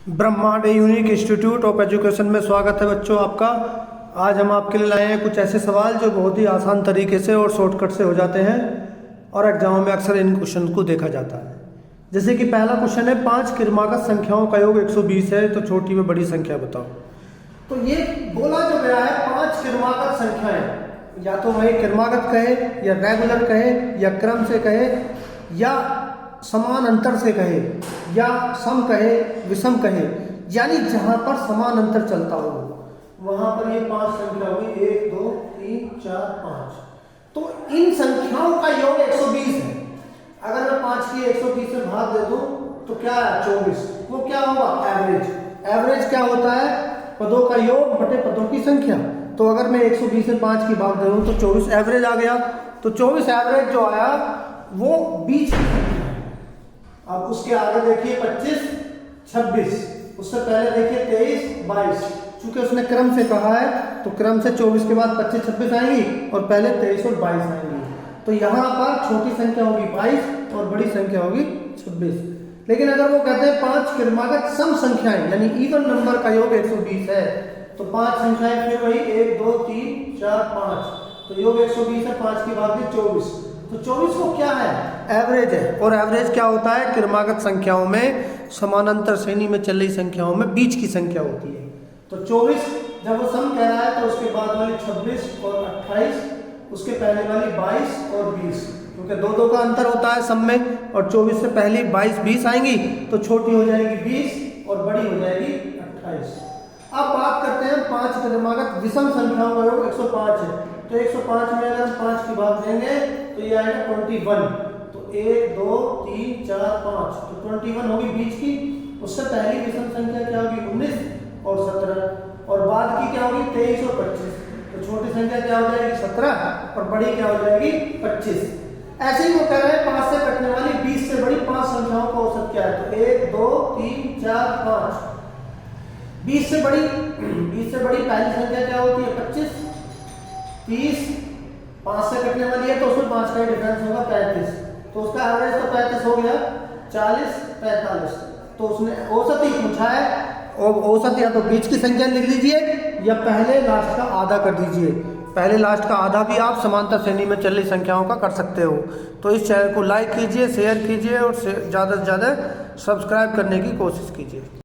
ब्रह्मांड unique institute of education में स्वागत है बच्चों आपका। आज हम आपके लिए लाए हैं कुछ ऐसे सवाल जो बहुत ही आसान तरीके से और शॉर्टकट से हो जाते हैं और एग्जाम में अक्सर इन क्वेश्चन को देखा जाता है। जैसे कि पहला क्वेश्चन है 5 क्रमागत संख्याओं का योग 120 है, तो छोटी व बड़ी संख्या बताओ। तो ये बोला जो गया है 5 क्रमागत संख्याएं, या तो वही क्रमागत कहे या रेगुलर कहे या क्रम से कहे या समान अंतर से कहे या सम कहे विषम कहे, यानी जहां पर समान अंतर चलता हो वहां पर ये 5 संख्या होगी 1 2 3 4 5। तो इन संख्याओं का योग 120 है। अगर मैं 5 की 120 से भाग दे दूं तो क्या है 24। वो क्या होगा एवरेज। एवरेज क्या होता है पदों का योग बटे पदों की संख्या। तो अगर मैं 120 से 5 की भाग दे दूं तो 24 एवरेज आ गया। तो 24 एवरेज जो आया वो बीच की संख्या। अब उसके आगे देखिए 25 26, उससे पहले देखिए 23 22। चूंकि उसने क्रम से कहा है तो क्रम से 24 के बाद 25 26 आएंगी और पहले 23 और 22 आएंगी। तो यहाँ पर छोटी संख्या होगी 22 और बड़ी संख्या होगी 26। लेकिन अगर वो कहते हैं 5 क्रमागत सम संख्याएं यानी इवन नंबर का योग 120 है, तो 5 संख्याएं फिर वही 1 2 3 4 5। तो योग 120 है, 5 की भाग 24। तो 24 को क्या है एवरेज है। और एवरेज क्या होता है क्रमागत संख्याओं में समानांतर श्रेणी में चल रही संख्याओं में बीच की संख्या होती है। तो 24 जब वो सम कह रहा है तो उसके बाद वाली 26 और 28, उसके पहले वाली 22 और 20, क्योंकि दो का अंतर होता है सम में। और 24 से पहली 22 20 आएंगी तो छोटी हो जाएगी 20 और बड़ी हो जाएगी 28। अब बात करते हैं 5 क्रमागत विषम संख्याओं का योग 105 है। तो 105 में अगर हम 5 की भाग देंगे तो ये आएगा 21। तो 1 2 3 4 5, तो 21 होगी बीच की। उससे पहली विषम संख्या क्या होगी 19 और 17, और बाद की क्या होगी 23 और 25। तो छोटी संख्या क्या हो जाएगी 17 और बड़ी क्या हो जाएगी 25। ऐसे ही वो कह रहे हैं 5 से कटने वाली 20 से बड़ी 5 संख्याओं का औसत क्या है। तो 1 2 3 4 5। 20 से बड़ी पहली संख्या क्या होती है 25 30। 5 से कटने वाली है तो उसमें 5 का डिफरेंस होगा 35। तो उसका एवरेज तो 35 हो गया। 40 45, तो उसने औसत ही पूछा है। और औसत या तो बीच की संख्या लिख लीजिए या पहले लास्ट का आधा कर दीजिए। पहले लास्ट का आधा भी आप समांतर श्रेणी में चल रही संख्याओं का कर सकते हो। तो इस चैनल को लाइक कीजिए, शेयर कीजिए और ज़्यादा से ज़्यादा सब्सक्राइब करने की कोशिश कीजिए।